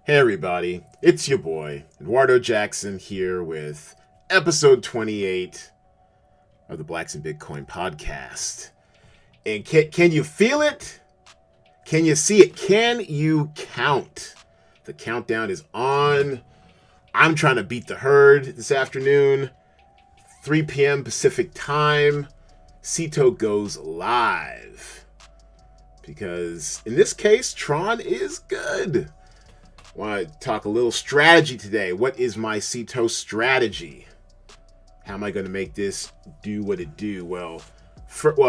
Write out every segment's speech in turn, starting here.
Hey everybody, it's your boy, Edwardo Jackson here with episode 28 of the Blacks and Bitcoin podcast. And can you feel it? Can you see it? Can you count? The countdown is on. I'm trying to beat the herd this afternoon. 3 p.m. Pacific time. CETO goes live. Because in this case, Tron is good. Want to talk a little strategy today. What is my CETO strategy? How am I going to make this do what it do? Well,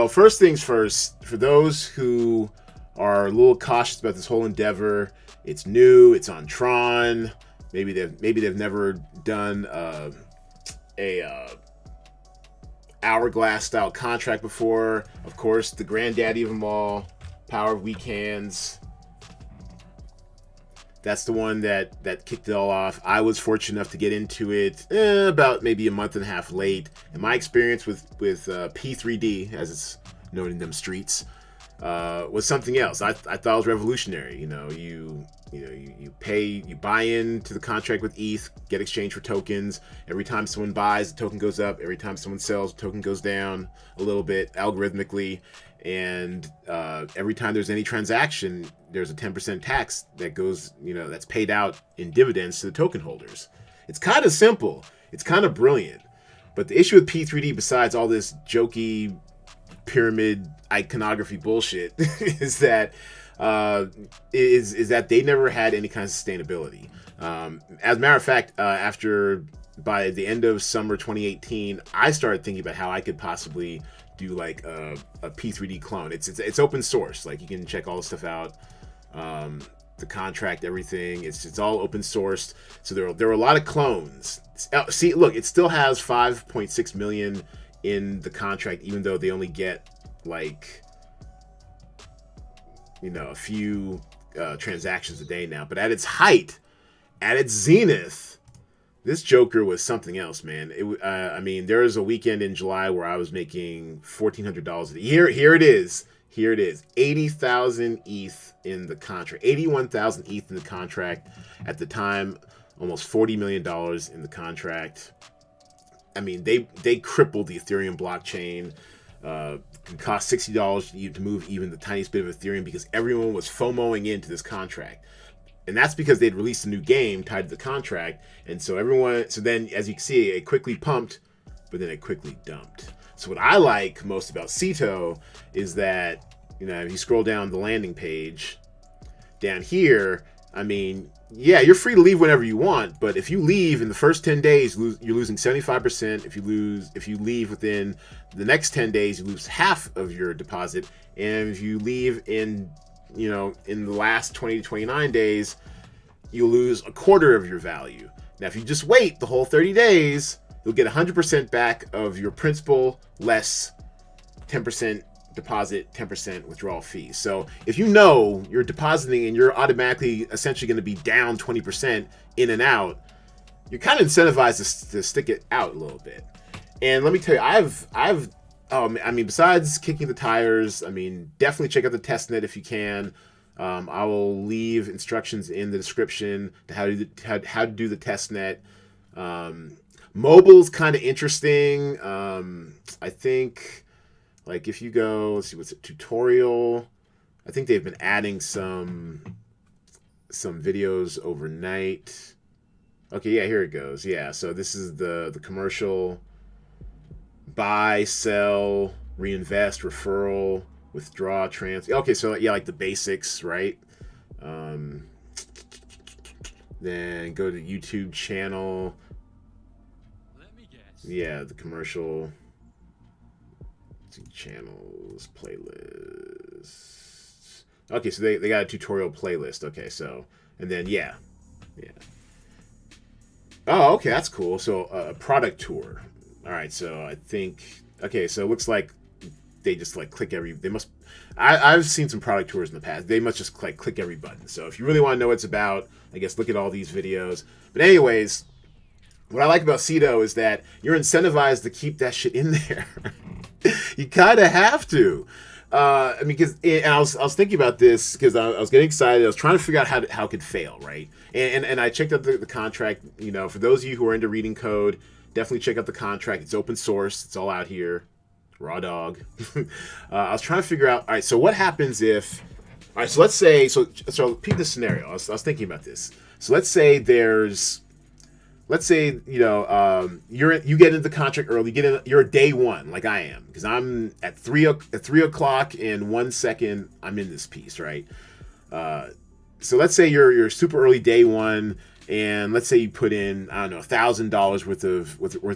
first things first, for those who are a little cautious about this whole endeavor, it's new, it's on Tron. Maybe they've never done a hourglass style contract before. Of course, the granddaddy of them all, Power of Weak Hands. That's the one that kicked it all off. I was fortunate enough to get into it about maybe a month and a half late. And my experience with P3D, as it's known in them streets, was something else. I thought it was revolutionary. You buy into the contract with ETH, get exchange for tokens. Every time someone buys, the token goes up. Every time someone sells, the token goes down a little bit algorithmically. And every time there's any transaction, there's a 10% tax that goes, that's paid out in dividends to the token holders. It's kind of simple. It's kind of brilliant. But the issue with P3D, besides all this jokey pyramid iconography bullshit, is that they never had any kind of sustainability. As a matter of fact, by the end of summer 2018, I started thinking about how I could possibly do like a P3D clone. It's open source. Like, you can check all the stuff out, the contract, everything. It's all open sourced. So there were a lot of clones. See, look, it still has 5.6 million in the contract, even though they only get like a few transactions a day now. But at its height, at its zenith, this Joker was something else, man. There was a weekend in July where I was making $1,400 a day. Here it is. 80,000 ETH in the contract. 81,000 ETH in the contract. At the time, almost $40 million in the contract. They crippled the Ethereum blockchain. It cost $60 to move even the tiniest bit of Ethereum because everyone was FOMOing into this contract. And that's because they'd released a new game tied to the contract. And so then, as you can see, it quickly pumped, but then it quickly dumped. So what I like most about CETO is that, if you scroll down the landing page, down here, you're free to leave whenever you want, but if you leave in the first 10 days, you're losing 75%. If you leave within the next 10 days, you lose half of your deposit. And if you leave in the last 20 to 29 days, you'll lose a quarter of your value. Now, if you just wait the whole 30 days, you'll get 100% back of your principal less 10% deposit, 10% withdrawal fee. So if you're depositing and you're automatically essentially going to be down 20% in and out, you're kind of incentivized to stick it out a little bit. And let me tell you, besides kicking the tires, definitely check out the testnet if you can. I will leave instructions in the description to how to do the testnet. Mobile's kind of interesting. I think, like, if you go, let's see, what's it, tutorial. I think they've been adding some videos overnight. Okay, yeah, here it goes. Yeah, so this is the commercial. Buy, sell, reinvest, referral, withdraw, transfer. Okay, so yeah, like the basics, right? Then go to the YouTube channel. Let me guess. Yeah, the commercial. Let's see, channels, playlists. Okay, so they got a tutorial playlist. Okay, so, and then yeah. Oh, okay, that's cool. So a product tour. All right, so I think, okay, so it looks like they just like click I've seen some product tours in the past. They must just like click every button. So if you really want to know what it's about, I guess look at all these videos. But anyways, what I like about CETO is that you're incentivized to keep that shit in there. You kind of have to. I mean, and I was thinking about this because I was getting excited. I was trying to figure out how it could fail, right? And I checked out the contract. You know, for those of you who are into reading code, definitely check out the contract. It's open source. It's all out here, raw dog. I was trying to figure out. All right, so what happens if? All right, so let's say so. Peep this scenario. I was thinking about this. So let's say you get into the contract early. You're day one, like I am, because I'm at 3 o'clock in 1 second. I'm in this piece, right? So let's say you're super early day one, and let's say you put in, I don't know, $1,000 worth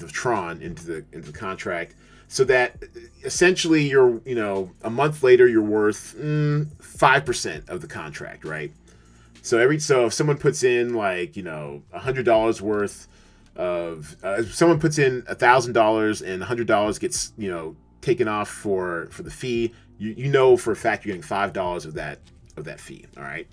of Tron into the contract, so that essentially you're, a month later you're worth 5% of the contract, right? So if someone puts in like $100 worth of if someone puts in $1,000 and $100 gets taken off for the fee, you know for a fact you're getting $5 of that fee. All right.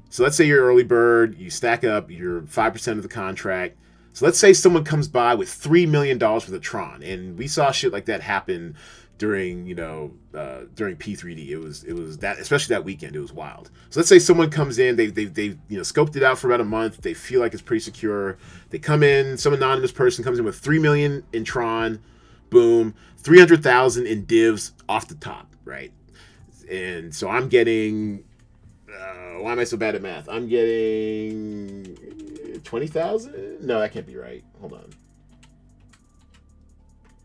So let's say you're early bird, you stack up, you're 5% of the contract. So let's say someone comes by with $3 million worth of Tron, and we saw shit like that happen during P3D. It was that, especially that weekend, it was wild. So let's say someone comes in, they scoped it out for about a month, they feel like it's pretty secure. They come in, some anonymous person comes in with 3 million in Tron, boom, 300,000 in divs off the top, right? And so I'm getting why am I so bad at math? I'm getting 20,000? No, that can't be right. Hold on.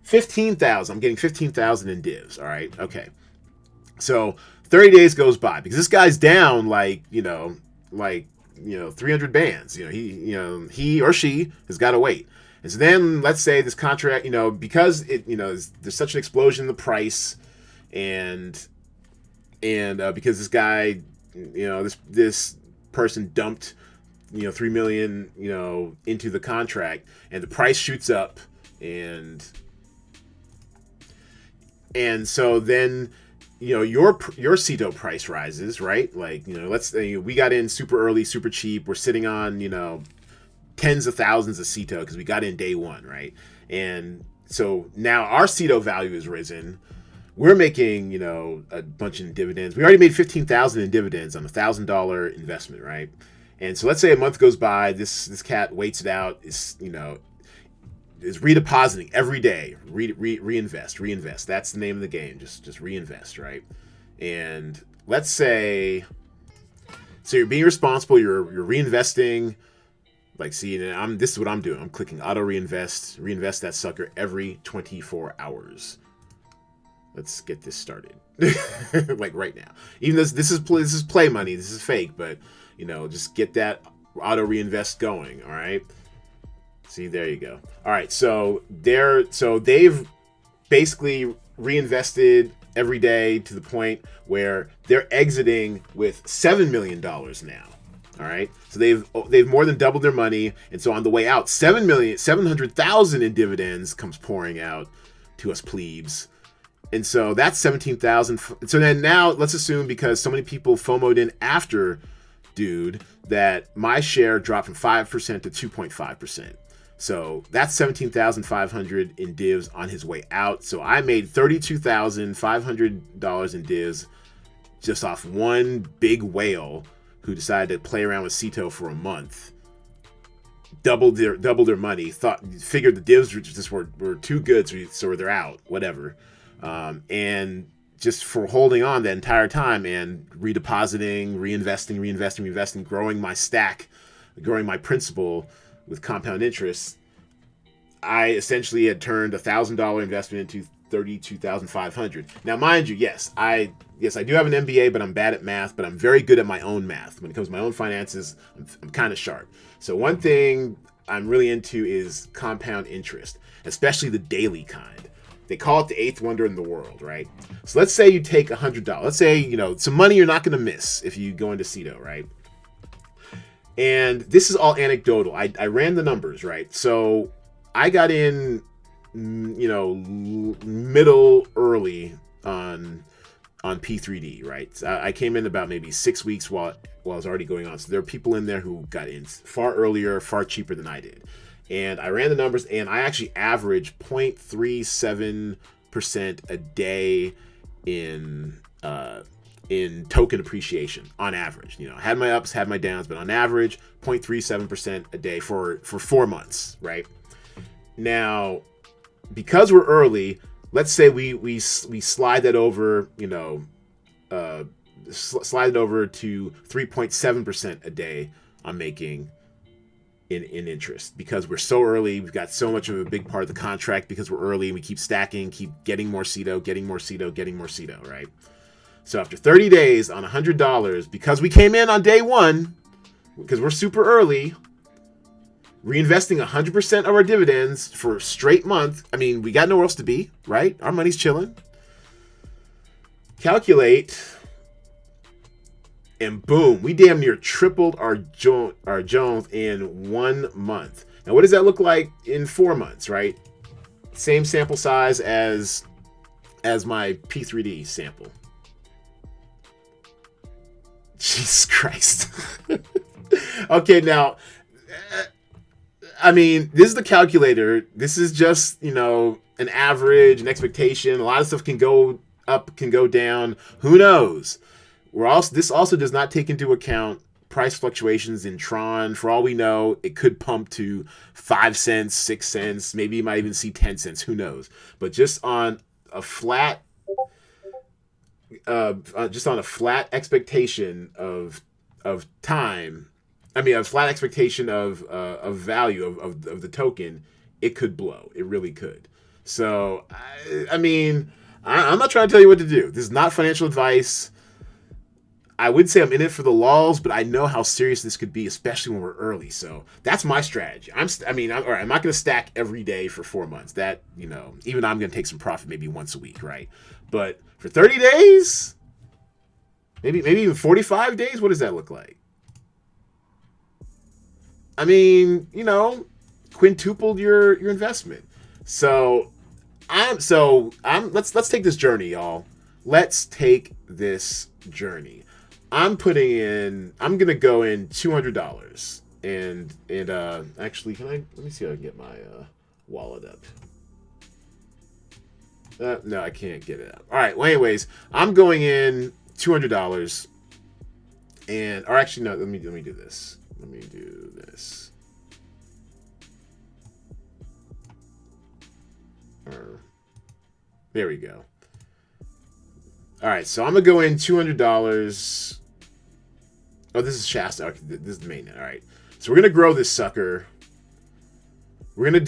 15,000. I'm getting 15,000 in divs. All right. Okay. So 30 days goes by because this guy's down 300 bands. He or she has got to wait. And so then let's say this contract, because there's such an explosion in the price, and because this guy, this person dumped 3 million into the contract, and the price shoots up, and so then your CETO price rises, right? Let's say we got in super early, super cheap. We're sitting on tens of thousands of CETO because we got in day one, right? And so now our CETO value has risen. We're making a bunch in dividends. We already made 15,000 in dividends on $1,000 investment, right? And so let's say a month goes by. This cat waits it out. Is redepositing every day. Reinvest. That's the name of the game. Just reinvest, right? And let's say, so you're being responsible. You're reinvesting. This is what I'm doing. I'm clicking auto reinvest that sucker every 24 hours. Let's get this started. Right now. Even this is play money. This is fake, but just get that auto reinvest going. All right. See, there you go. All right. So they've basically reinvested every day to the point where they're exiting with $7 million now. All right. So they've more than doubled their money, and so on the way out, 700,000 in dividends comes pouring out to us plebes. And so that's 17,000. So then now let's assume, because so many people FOMO'd in after dude, that my share dropped from 5% to 2.5%. So that's 17,500 in divs on his way out. So I made $32,500 in divs just off one big whale who decided to play around with CETO for a month. Doubled their money. Figured the divs just were too good, so they're out. Whatever. And just for holding on the entire time and redepositing, reinvesting, growing my stack, growing my principal with compound interest, I essentially had turned $1,000 investment into $32,500. Now, mind you, yes, I do have an MBA, but I'm bad at math, but I'm very good at my own math. When it comes to my own finances, I'm kind of sharp. So one thing I'm really into is compound interest, especially the daily kind. They call it the eighth wonder in the world, right? So let's say you take $100. Let's say, some money you're not going to miss if you go into CETO, right? And this is all anecdotal. I ran the numbers, right? So I got in, middle early on P3D, right? So I came in about maybe 6 weeks while it was already going on. So there are people in there who got in far earlier, far cheaper than I did. And I ran the numbers, and I actually averaged 0.37% a day in in token appreciation on average. Had my ups, had my downs, but on average, 0.37% a day for 4 months, right? Now, because we're early, let's say we slide that over, slide it over to 3.7% a day I'm making in interest, because we're so early. We've got so much of a big part of the contract because we're early, and we keep stacking, keep getting more CETO, getting more CETO, getting more CETO, right? So after 30 days on $100, because we came in on day one, because we're super early, reinvesting 100% of our dividends for a straight month. I mean, we got nowhere else to be, right? Our money's chilling. Calculate, and boom, we damn near tripled our Jones in 1 month. Now, what does that look like in 4 months, right? Same sample size as my P3D sample. Jesus Christ. Okay, now, I mean, this is the calculator. This is just, an average, an expectation. A lot of stuff can go up, can go down. Who knows? This also does not take into account price fluctuations in Tron. For all we know, it could pump to 5 cents, 6 cents. Maybe you might even see 10 cents. Who knows? But just on a flat expectation of time, a flat expectation of value of the token, it could blow. It really could. So, I'm not trying to tell you what to do. This is not financial advice. I would say I'm in it for the lulls, but I know how serious this could be, especially when we're early. So that's my strategy. All right, I'm not going to stack every day for 4 months. That, even I'm going to take some profit maybe once a week, right? But for 30 days, maybe even 45 days, what does that look like? Quintupled your investment. So let's take this journey, y'all. Let's take this journey. I'm gonna go in $200, and actually, let me see if I can get my wallet up. No, I can't get it up. All right. Well, anyways, I'm going in $200, or actually, no. Let me do this. There we go. All right, so I'm gonna go in $200. Oh, this is Shasta. Okay, this is the mainnet. All right, so we're gonna grow this sucker. We're gonna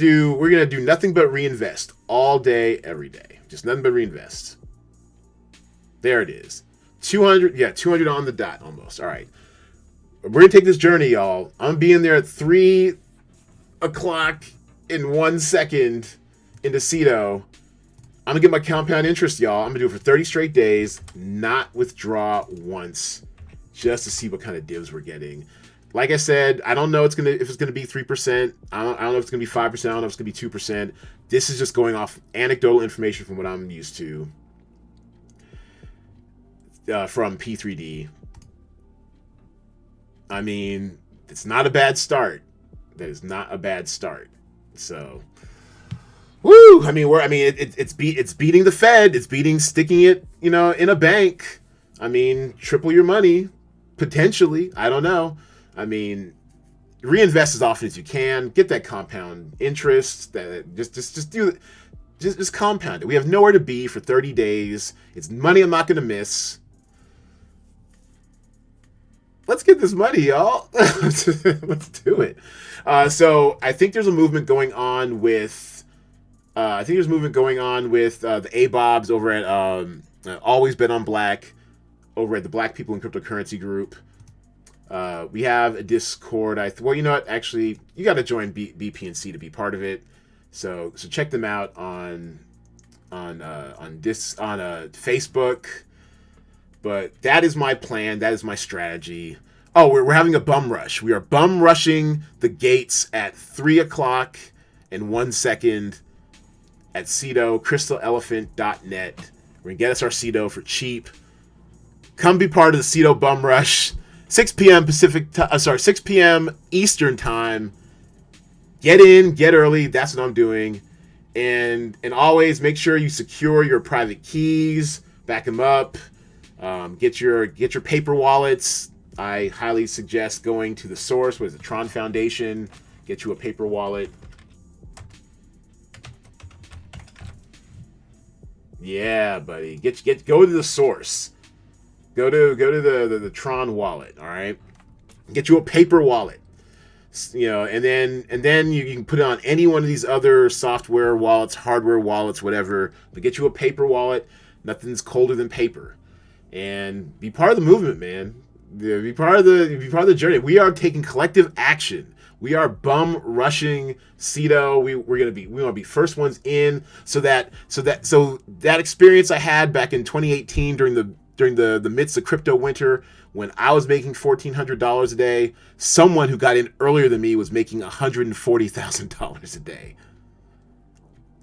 do nothing but reinvest all day, every day. Just nothing but reinvest. There it is. 200. Yeah, 200 on the dot almost. All right, we're gonna take this journey, y'all. I'm gonna be in there at 3 o'clock in 1 second into CETO. I'm going to get my compound interest, y'all. I'm going to do it for 30 straight days, not withdraw once, just to see what kind of divs we're getting. Like I said, I don't know if it's going to be 3%. I don't know if it's going to be 5%. I don't know if it's going to be 2%. This is just going off anecdotal information from what I'm used to from P3D. It's not a bad start. That is not a bad start. So... woo! It's beating the Fed. It's beating sticking it, in a bank. Triple your money, potentially. I don't know. Reinvest as often as you can. Get that compound interest. That just do it. Just compound it. We have nowhere to be for 30 days. It's money I'm not going to miss. Let's get this money, y'all. Let's do it. So I think there's a movement going on with. The ABOBs over at Always Bet on Black, over at the Black People in Cryptocurrency group. We have a Discord. Well, you know what? Actually, you got to join BPNC to be part of it. So check them out on Facebook. But that is my plan. That is my strategy. Oh, we're having a bum rush. We are bum rushing the gates at 3 o'clock in 1 second. At CETO, crystalelephant.net. We're going to get us our CETO for cheap. Come be part of the CETO bum rush. 6 p.m. 6 p.m. Eastern time. Get in, get early. That's what I'm doing. And always make sure you secure your private keys. Back them up. Get your paper wallets. I highly suggest going to the source. What is it? Tron Foundation. Get you a paper wallet. Yeah, buddy. Go to the source. Go to the Tron wallet. All right. Get you a paper wallet. And then you can put it on any one of these other software wallets, hardware wallets, whatever. But get you a paper wallet. Nothing's colder than paper. And be part of the movement, man. Be part of the journey. We are taking collective action. We are bum rushing CETO. We want to be first ones in. So that experience I had back in 2018 during the midst of crypto winter, when I was making $1,400 a day, someone who got in earlier than me was making $140,000 a day.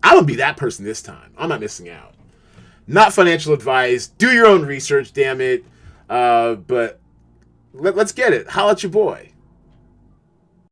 I'm gonna be that person this time. I'm not missing out. Not financial advice. Do your own research, damn it. But let's get it. Holla at your boy.